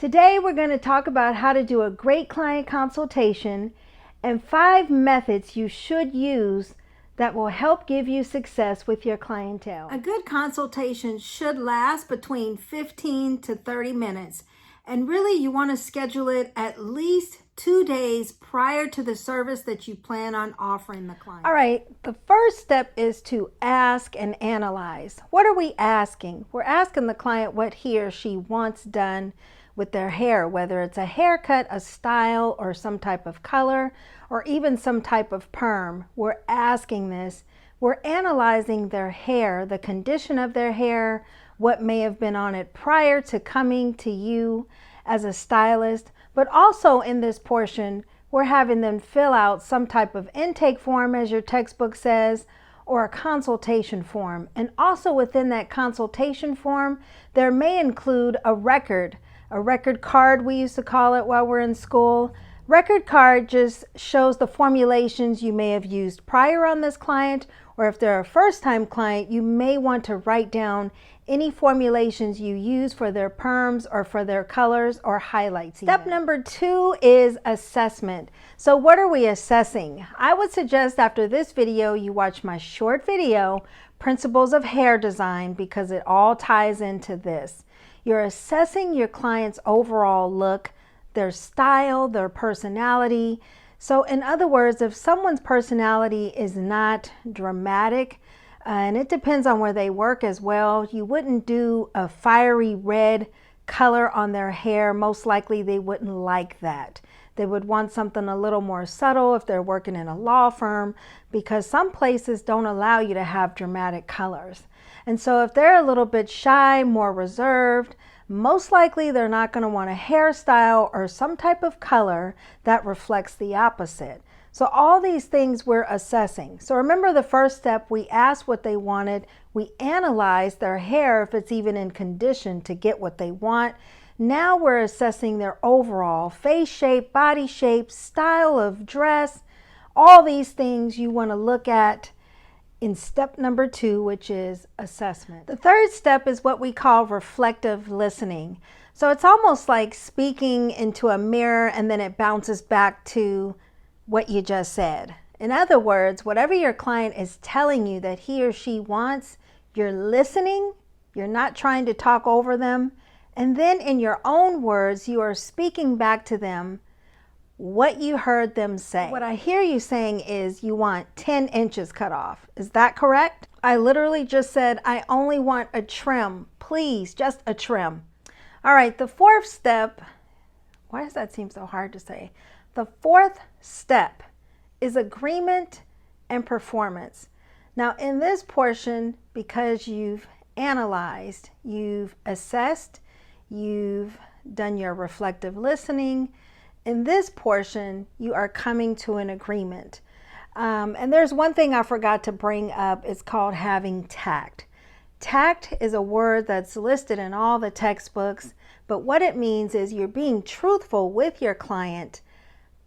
Today we're going to talk about how to do a great client consultation and 5 methods you should use that will help give you success with your clientele. A good consultation should last between 15 to 30 minutes. And really you want to schedule it at least 2 days prior to the service that you plan on offering the client. All right, the first step is to ask and analyze. What are we asking? We're asking the client what he or she wants done with their hair, whether it's a haircut, a style, or some type of color, or even some type of perm. We're asking this. We're analyzing their hair, the condition of their hair, what may have been on it prior to coming to you as a stylist. But also in this portion, we're having them fill out some type of intake form, as your textbook says, or a consultation form. And also within that consultation form, there may include a record card, we used to call it while we're in school. Record card just shows the formulations you may have used prior on this client, or if they're a first-time client, you may want to write down any formulations you use for their perms or for their colors or highlights. Step number 2 is assessment. So what are we assessing? I would suggest after this video you watch my short video, Principles of Hair Design, because it all ties into this. You're assessing your client's overall look, their style, their personality. So in other words, if someone's personality is not dramatic, and it depends on where they work as well, you wouldn't do a fiery red color on their hair. Most likely they wouldn't like that. They would want something a little more subtle if they're working in a law firm, because some places don't allow you to have dramatic colors. And so if they're a little bit shy, more reserved, most likely they're not going to want a hairstyle or some type of color that reflects the opposite. So all these things we're assessing. So remember the first step, we asked what they wanted. We analyzed their hair if it's even in condition to get what they want. Now we're assessing their overall face shape, body shape, style of dress. All these things you want to look at in step number 2, which is assessment. The third step is what we call reflective listening. So it's almost like speaking into a mirror and then it bounces back to what you just said. In other words, whatever your client is telling you that he or she wants, you're listening, you're not trying to talk over them, and then in your own words, you are speaking back to them what you heard them say. What I hear you saying is you want 10 inches cut off. Is that correct? I literally just said, I only want a trim. Please, just a trim. All right, the fourth step, why does that seem so hard to say? The fourth step is agreement and performance. Now in this portion, because you've analyzed, you've assessed, you've done your reflective listening, in this portion, you are coming to an agreement. And there's one thing I forgot to bring up. It's called having tact. Tact is a word that's listed in all the textbooks, but what it means is you're being truthful with your client,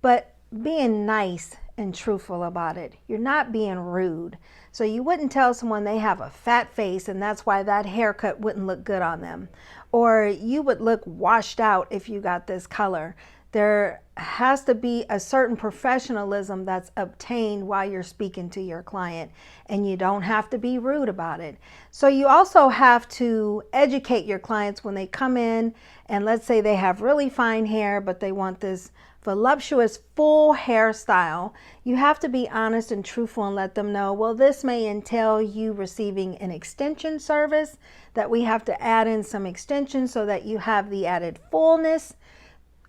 but being nice and truthful about it. You're not being rude. So you wouldn't tell someone they have a fat face and that's why that haircut wouldn't look good on them. Or you would look washed out if you got this color. There has to be a certain professionalism that's obtained while you're speaking to your client, and you don't have to be rude about it. So you also have to educate your clients when they come in, and let's say they have really fine hair, but they want this voluptuous full hairstyle. You have to be honest and truthful and let them know, well, this may entail you receiving an extension service, that we have to add in some extensions so that you have the added fullness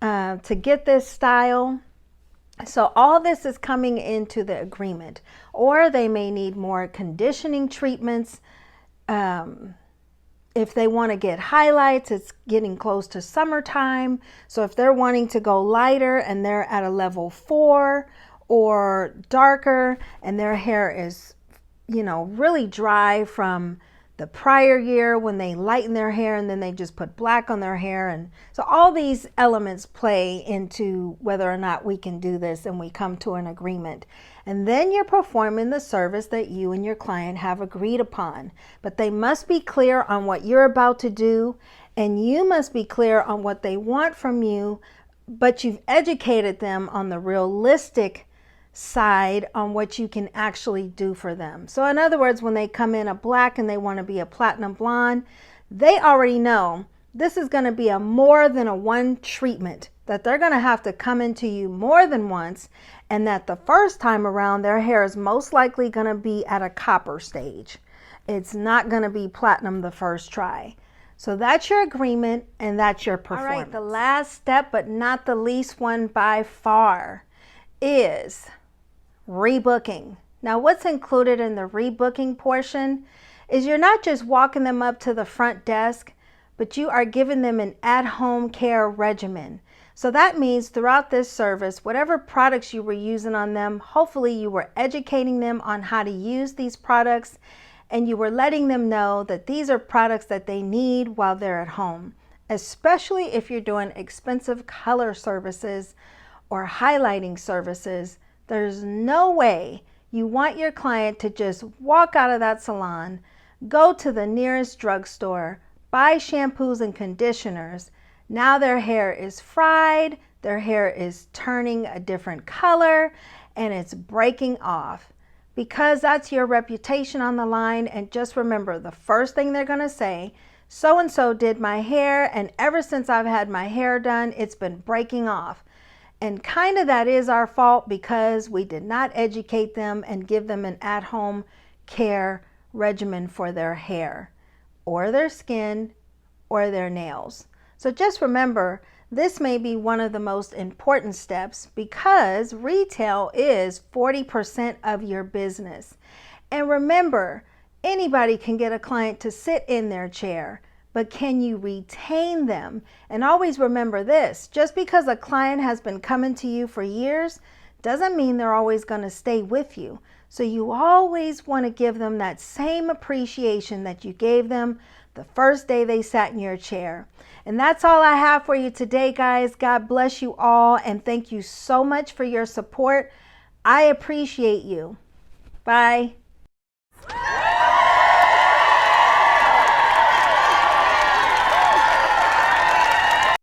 to get this style. So all this is coming into the agreement. Or they may need more conditioning treatments. If they want to get highlights, it's getting close to summertime. So if they're wanting to go lighter and they're at a level 4 or darker and their hair is, really dry from the prior year when they lighten their hair and then they just put black on their hair. And so all these elements play into whether or not we can do this and we come to an agreement. And then you're performing the service that you and your client have agreed upon. But they must be clear on what you're about to do And you must be clear on what they want from you, but you've educated them on the realistic side on what you can actually do for them. So in other words, when they come in a black and they want to be a platinum blonde, they already know this is going to be a more than a one treatment, that they're going to have to come into you more than once, and that the first time around their hair is most likely going to be at a copper stage. It's not going to be platinum the first try. So that's your agreement and that's your performance. All right, the last step, but not the least one by far, is rebooking. Now, what's included in the rebooking portion is you're not just walking them up to the front desk, but you are giving them an at-home care regimen. So that means throughout this service, whatever products you were using on them, hopefully you were educating them on how to use these products, and you were letting them know that these are products that they need while they're at home, especially if you're doing expensive color services or highlighting services. There's no way you want your client to just walk out of that salon, go to the nearest drugstore, buy shampoos and conditioners. Now their hair is fried, their hair is turning a different color, and it's breaking off, because that's your reputation on the line. And just remember, the first thing they're going to say, so-and-so did my hair, and ever since I've had my hair done, it's been breaking off. And kind of that is our fault, because we did not educate them and give them an at-home care regimen for their hair or their skin or their nails. So just remember, this may be one of the most important steps, because retail is 40% of your business. And remember, anybody can get a client to sit in their chair, but can you retain them? And always remember this, just because a client has been coming to you for years doesn't mean they're always going to stay with you. So you always want to give them that same appreciation that you gave them the first day they sat in your chair. And that's all I have for you today, guys. God bless you all, and thank you so much for your support. I appreciate you. Bye.